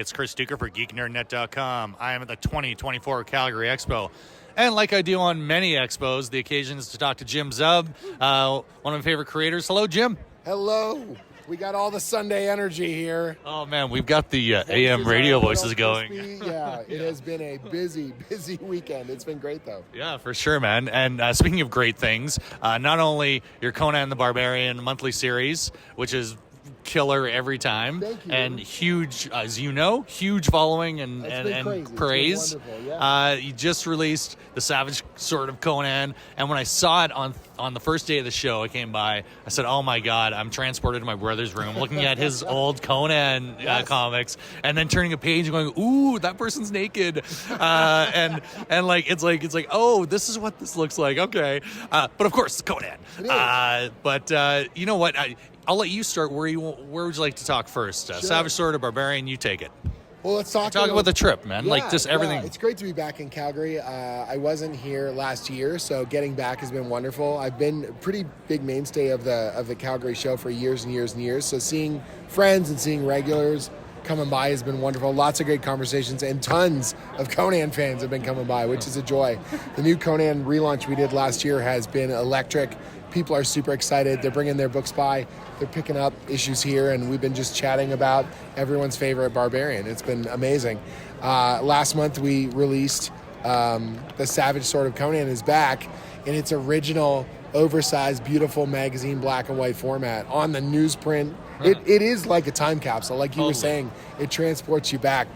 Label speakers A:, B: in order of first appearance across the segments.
A: it's Chris Doucher for GeekNerdNet.com. I am at the 2024 Calgary Expo. And like I do on many expos, the occasion is to talk to Jim Zub, one of my favorite creators. Hello, Jim.
B: Hello. We got all the Sunday energy here.
A: Oh, man, we've got the AM radio voices going.
B: Yeah, it has been a busy weekend. It's been great, though.
A: Yeah, for sure, man. And speaking of great things, not only your Conan the Barbarian monthly series, which is killer every time.
B: Thank you.
A: And huge, as you know, huge following and praise.
B: Yeah.
A: You just released the Savage Sword of Conan, and when I saw it on the first day of the show, I came by. I said, "Oh my God!" I'm transported to my brother's room, looking at his old Conan comics, and then turning a page and going, "Ooh, that person's naked," and like it's like, "Oh, this is what this looks like." Okay, but of course, it's Conan. But you know what? I'll let you start. Where would you like to talk first?
B: Sure.
A: Savage Sword of Barbarian, you take it.
B: Well, let's talk
A: about the trip, man. Like just everything.
B: Yeah, it's great to be back in Calgary. I wasn't here last year, so getting back has been wonderful. I've been a pretty big mainstay of the Calgary show for years and years and years. So seeing friends and seeing regulars coming by has been wonderful. Lots of great conversations, and tons of Conan fans have been coming by, which is a joy. The new Conan relaunch we did last year has been electric. People are super excited. They're bringing their books by. They're picking up issues here, and we've been just chatting about everyone's favorite barbarian. It's been amazing. Last month we released The Savage Sword of Conan is back in its original, oversized, beautiful magazine black and white format on the newsprint. It is like a time capsule. Like you were saying, it transports you back.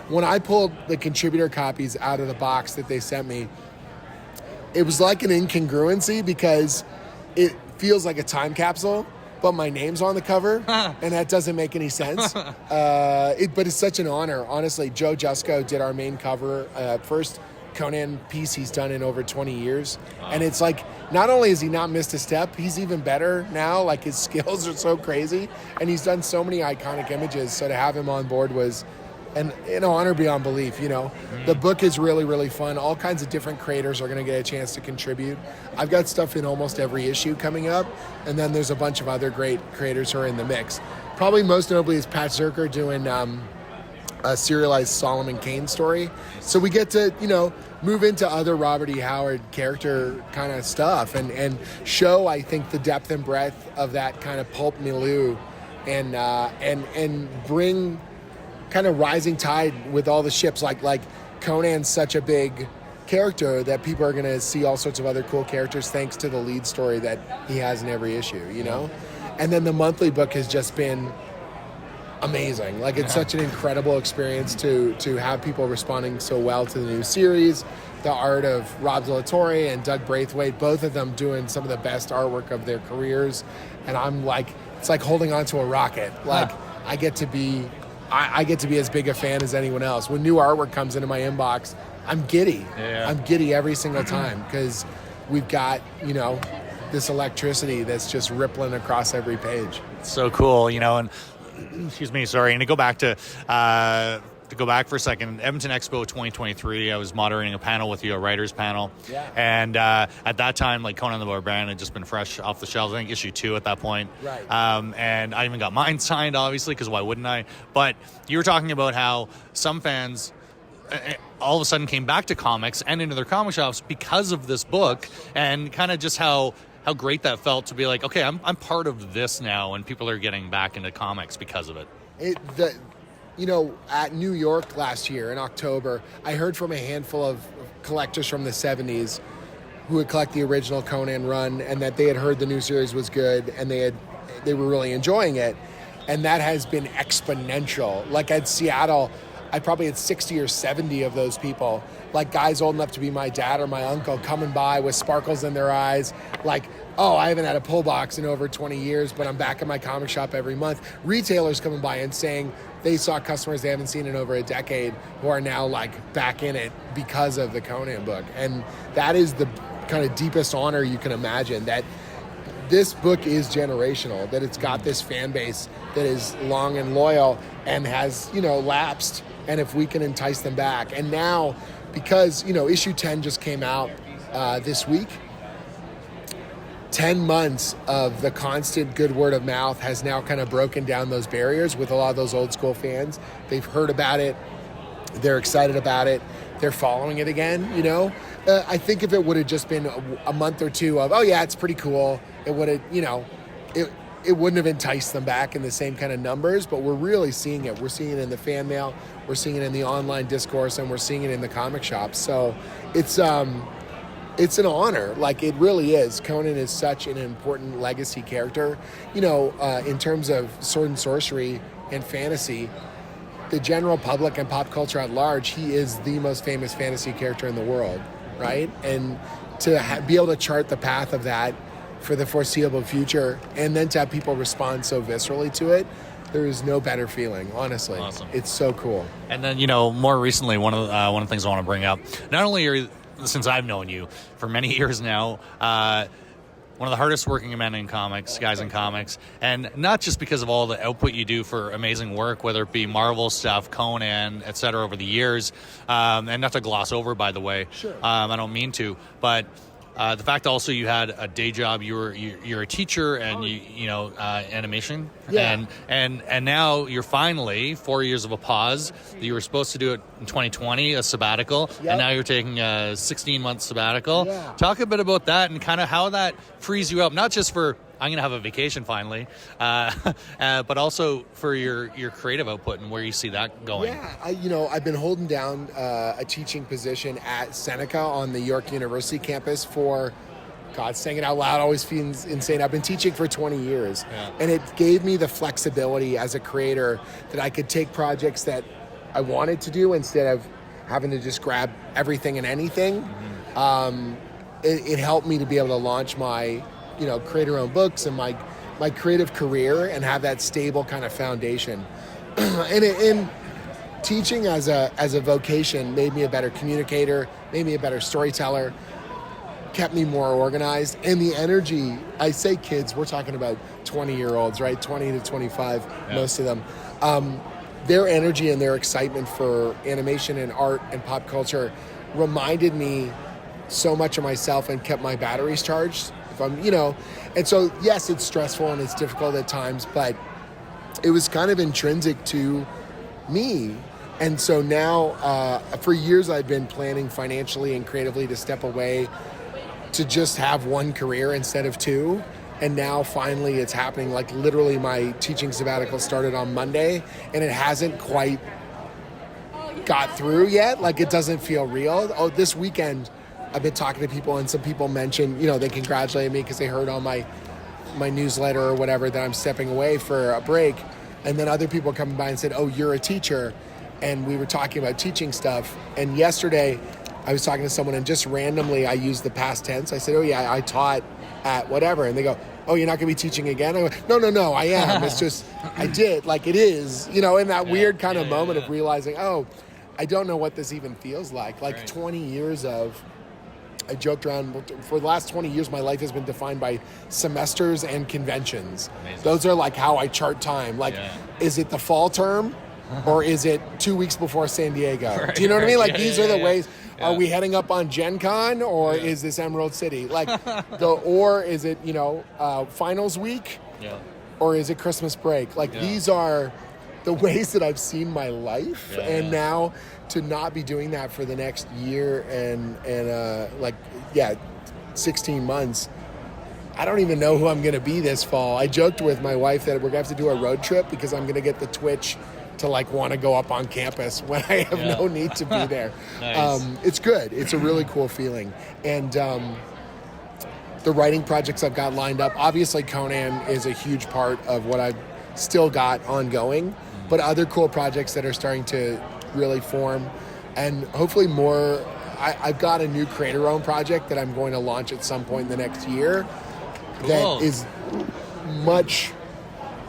B: When I pulled the contributor copies out of the box that they sent me, it was like an incongruency because it feels like a time capsule, but my name's on the cover, and that doesn't make any sense. But it's such an honor. Honestly, Joe Jusko did our main cover, first Conan piece he's done in over 20 years. Wow. And it's like, not only has he not missed a step, he's even better now. Like, his skills are so crazy, and he's done so many iconic images. So to have him on board was an honor beyond belief, you know. The book is really, really fun. All kinds of different creators are going to get a chance to contribute. I've got stuff in almost every issue coming up, and then there's a bunch of other great creators who are in the mix. Probably most notably is Pat Zerker doing a serialized Solomon Kane story. So we get to, you know, move into other Robert E. Howard character kind of stuff and show, I think, the depth and breadth of that kind of pulp milieu and bring kind of rising tide with all the ships. Like Conan's such a big character that people are going to see all sorts of other cool characters thanks to the lead story that he has in every issue, you know? And then the monthly book has just been amazing. Like, it's such an incredible experience to have people responding so well to the new series. The art of Rob Zelatori and Doug Braithwaite, both of them doing some of the best artwork of their careers. And I'm like, it's like holding onto a rocket. Like, I get to be as big a fan as anyone else. When new artwork comes into my inbox, I'm giddy. Yeah. I'm giddy every single time because we've got, you know, this electricity that's just rippling across every page.
A: It's so cool, you know, and excuse me, sorry, and to go back for a second, Edmonton Expo 2023, I was moderating a panel with you, a writer's panel.
B: Yeah.
A: And at that time, like, Conan the Barbarian had just been fresh off the shelves. I think issue 2 at that point.
B: Right.
A: And I even got mine signed, obviously, because why wouldn't I? But you were talking about how some fans all of a sudden came back to comics and into their comic shops because of this book, and kind of just how great that felt to be like, okay, I'm part of this now, and people are getting back into comics because of it.
B: You know, at New York last year in October, I heard from a handful of collectors from the 70s who had collected the original Conan run, and that they had heard the new series was good, and they were really enjoying it. And that has been exponential. Like, at Seattle, I probably had 60 or 70 of those people, like guys old enough to be my dad or my uncle, coming by with sparkles in their eyes, like, oh, I haven't had a pull box in over 20 years, but I'm back at my comic shop every month. Retailers coming by and saying they saw customers they haven't seen in over a decade who are now, like, back in it because of the Conan book. And that is the kind of deepest honor you can imagine, that this book is generational, that it's got this fan base that is long and loyal and has, you know, lapsed. And if we can entice them back. And now, because, you know, issue 10 just came out this week, 10 months of the constant good word of mouth has now kind of broken down those barriers with a lot of those old school fans. They've heard about it. They're excited about it. They're following it again, you know? I think if it would have just been a month or two of, oh yeah, it's pretty cool, it would have, you know, it wouldn't have enticed them back in the same kind of numbers, but we're really seeing it. We're seeing it in the fan mail, we're seeing it in the online discourse, and we're seeing it in the comic shops. So it's an honor. Like, it really is. Conan is such an important legacy character. You know, in terms of sword and sorcery and fantasy, the general public and pop culture at large, he is the most famous fantasy character in the world, right? And to be able to chart the path of that for the foreseeable future, and then to have people respond so viscerally to it, there is no better feeling, honestly.
A: Awesome.
B: It's so cool.
A: And then, you know, more recently, one of the things I want to bring up, not only are, since I've known you for many years now, one of the hardest working men in comics, guys in comics, and not just because of all the output you do for amazing work, whether it be Marvel stuff, Conan, et cetera, over the years, and not to gloss over, by the way,
B: Sure.
A: I don't mean to, but the fact also you had a day job, you're a teacher, and you know animation,
B: Yeah.
A: and now you're finally 4 years of a pause. You were supposed to do it in 2020, a sabbatical,
B: Yep.
A: and now you're taking a 16-month sabbatical.
B: Yeah.
A: Talk a bit about that and kind of how that frees you up, not just for I'm going to have a vacation finally, but also for your creative output and where you see that going.
B: Yeah, I've been holding down a teaching position at Seneca on the York University campus for, God, saying it out loud always feels insane. I've been teaching for 20 years, and it gave me the flexibility as a creator that I could take projects that I wanted to do instead of having to just grab everything and anything. Mm-hmm. It helped me to be able to launch my creator-owned books and my creative career and have that stable kind of foundation. and teaching as a vocation made me a better communicator, made me a better storyteller, kept me more organized. And the energy, I say kids, we're talking about 20-year-olds, right? 20 to 25, most of them. Their energy and their excitement for animation and art and pop culture reminded me so much of myself and kept my batteries charged. And so, yes, it's stressful and it's difficult at times, but it was kind of intrinsic to me. And so now, for years, I've been planning financially and creatively to step away to just have one career instead of two. And now, finally, it's happening. Like, literally, my teaching sabbatical started on Monday, and it hasn't quite got through yet. Like, it doesn't feel real. Oh, this weekend, I've been talking to people, and some people mentioned, they congratulated me because they heard on my newsletter or whatever that I'm stepping away for a break. And then other people coming by and said, oh, you're a teacher. And we were talking about teaching stuff. And yesterday I was talking to someone, and just randomly I used the past tense. I said, oh yeah, I taught at whatever. And they go, oh, you're not going to be teaching again? I go, no, I am. It's just, I did, like it is, in that weird kind of moment of realizing, oh, I don't know what this even feels like. Like right. 20 years of, I joked around, for the last 20 years, my life has been defined by semesters and conventions. Amazing. Those are like how I chart time. Like, is it the fall term or is it 2 weeks before San Diego? Right, do you know what I mean? Like, these are the ways. Yeah. Are we heading up on Gen Con or is this Emerald City? Like, or is it, finals week? Yeah. Or is it Christmas break? Like, these are the ways that I've seen my life. And now to not be doing that for the next year and 16 months, I don't even know who I'm going to be this fall. I joked with my wife that we're going to have to do a road trip because I'm going to get the twitch to want to go up on campus when I have no need to be there. Nice. It's good. It's a really cool feeling. And the writing projects I've got lined up, obviously Conan is a huge part of what I've still got ongoing, but other cool projects that are starting to really form, and hopefully more. I've got a new creator-owned project that I'm going to launch at some point in the next year. Cool. That is much,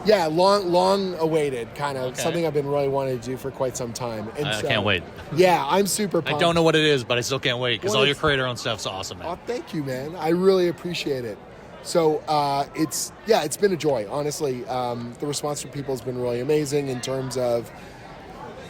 B: long awaited, kind of something I've been really wanting to do for quite some time. And
A: I can't wait.
B: Yeah, I'm super pumped.
A: I don't know what it is, but I still can't wait because all your creator-owned stuff's awesome, man.
B: Oh, thank you, man. I really appreciate it. So it's been a joy, honestly. The response from people has been really amazing in terms of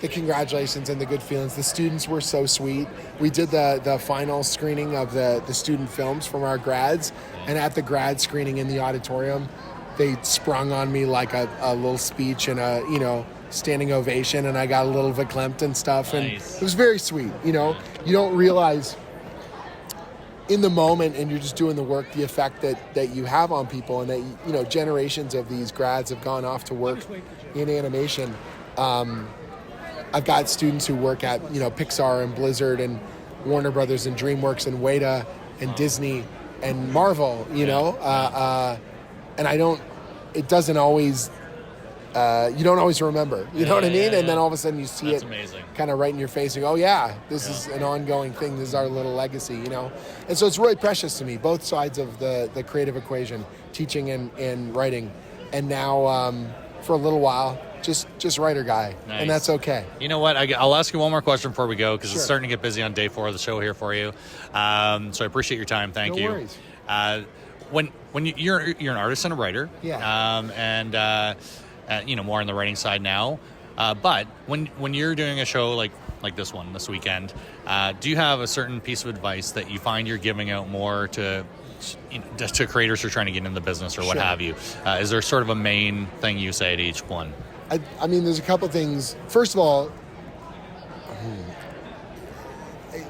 B: the congratulations and the good feelings. The students were so sweet. We did the final screening of the student films from our grads, and at the grad screening in the auditorium, they sprung on me like a little speech and a standing ovation, and I got a little verklempt and stuff, and it was very sweet. You don't realize in the moment, and you're just doing the work, the effect that you have on people, and that generations of these grads have gone off to work in animation. I've got students who work at Pixar and Blizzard and Warner Brothers and DreamWorks and Weta and Disney and Marvel. And it doesn't always. You don't always remember. You know what I mean? And then all of a sudden you see it kind of right in your face. You go, oh yeah, this is an ongoing thing. This is our little legacy. And so it's really precious to me. Both sides of the creative equation, teaching and writing, and now for a little while. Just writer guy, and that's okay.
A: You know what? I'll ask you one more question before we go, because it's starting to get busy on day 4 of the show here for you. So I appreciate your time. Thank you.
B: No worries.
A: When you're an artist and a writer, more on the writing side now. But when you're doing a show like this one this weekend, do you have a certain piece of advice that you find you're giving out more to creators who are trying to get into the business or what have you? Is there sort of a main thing you say to each one?
B: I mean, there's a couple things. First of all,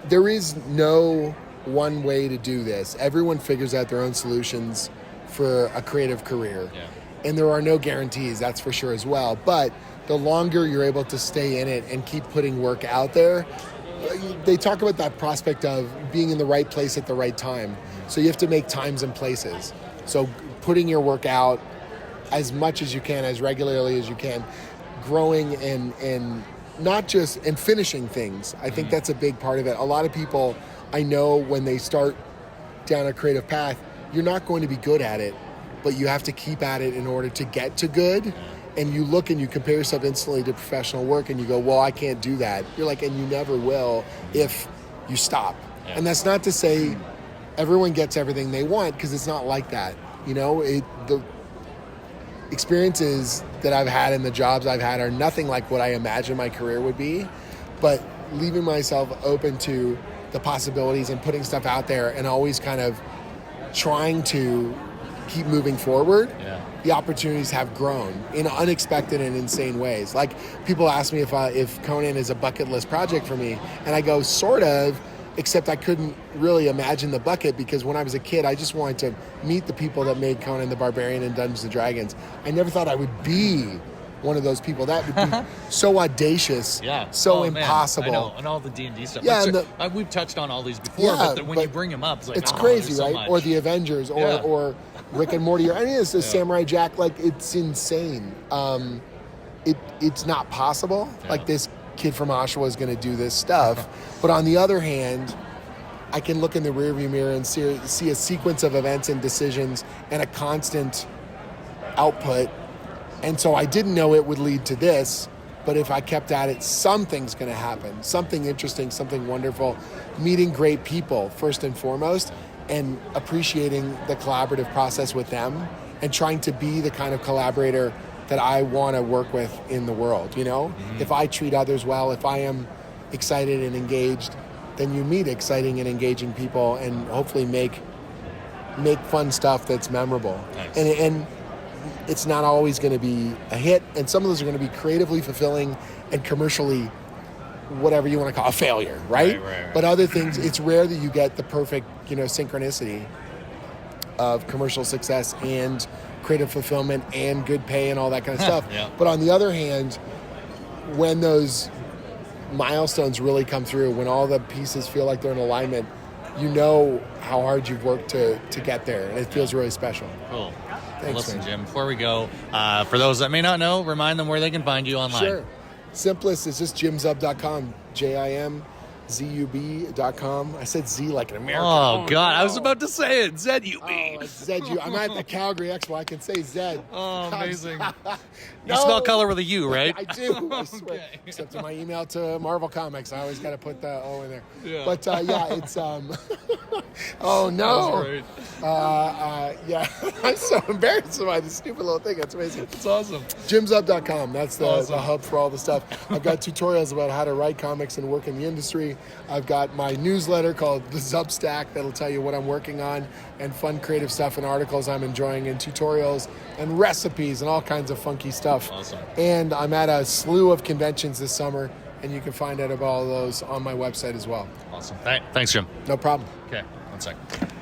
B: there is no one way to do this. Everyone figures out their own solutions for a creative career. Yeah. And there are no guarantees, that's for sure as well. But the longer you're able to stay in it and keep putting work out there, they talk about that prospect of being in the right place at the right time. So you have to make times and places. So putting your work out as much as you can, as regularly as you can, growing and not just, and finishing things. I think that's a big part of it. A lot of people I know, when they start down a creative path, you're not going to be good at it, but you have to keep at it in order to get to good. And you look and you compare yourself instantly to professional work and you go, well, I can't do that. You're like, and you never will if you stop. Yeah. And that's not to say everyone gets everything they want, because it's not like that. The experiences that I've had and the jobs I've had are nothing like what I imagined my career would be, but leaving myself open to the possibilities and putting stuff out there and always kind of trying to keep moving forward, the opportunities have grown in unexpected and insane ways. Like, people ask me if Conan is a bucket list project for me, and I go, sort of, except I couldn't really imagine the bucket, because when I was a kid, I just wanted to meet the people that made Conan the Barbarian and Dungeons & Dragons. I never thought I would be one of those people. That would be so audacious, so impossible.
A: Man, I know, and all the D&D stuff.
B: Yeah,
A: we've touched on all these before, but when you bring them up, it's like,
B: it's crazy,
A: so
B: right?
A: much.
B: Or the Avengers, or Rick and Morty, or any of this, Samurai Jack. Like, it's insane. It's not possible. Like, this kid from Oshawa is going to do this stuff. But on the other hand, I can look in the rearview mirror and see a sequence of events and decisions and a constant output. And so I didn't know it would lead to this, but if I kept at it, something's going to happen. Something interesting, something wonderful. Meeting great people, first and foremost, and appreciating the collaborative process with them, and trying to be the kind of collaborator that I want to work with in the world. If I treat others well, if I am excited and engaged, then you meet exciting and engaging people and hopefully make fun stuff that's memorable.
A: Nice.
B: And it's not always going to be a hit, and some of those are going to be creatively fulfilling and commercially, whatever you want to call a failure, right? But other things, it's rare that you get the perfect, synchronicity of commercial success and creative fulfillment and good pay and all that kind of stuff. But on the other hand, when those milestones really come through, when all the pieces feel like they're in alignment, you know how hard you've worked to get there, and it feels really special.
A: Cool.
B: Thanks,
A: listen,
B: man.
A: Jim, before we go, for those that may not know, remind them where they can find you online.
B: Sure. Simplest is just jimzub.com, zub.com. I said Z like an American.
A: Oh, God. I was
B: no.
A: about to say it. ZUB.
B: Oh, it's ZU. I'm at the Calgary Expo. I can say Z.
A: Oh, amazing. You
B: No.
A: spell color with a U, right?
B: I do. I swear.
A: Okay.
B: Except in my email to Marvel Comics, I always got to put the O in there.
A: Yeah.
B: But yeah, it's oh no.
A: That's right.
B: Yeah, I'm so embarrassed by this stupid little thing. That's amazing.
A: It's awesome.
B: Jimsup.com. That's the
A: Awesome.
B: hub for all the stuff. I've got tutorials about how to write comics and work in the industry. I've got my newsletter called the Substack that'll tell you what I'm working on and fun creative stuff and articles I'm enjoying and tutorials and recipes and all kinds of funky stuff.
A: Awesome.
B: And I'm at a slew of conventions this summer, and you can find out about all those on my website as well.
A: Awesome. Thanks, Jim.
B: No problem.
A: Okay, 1 second.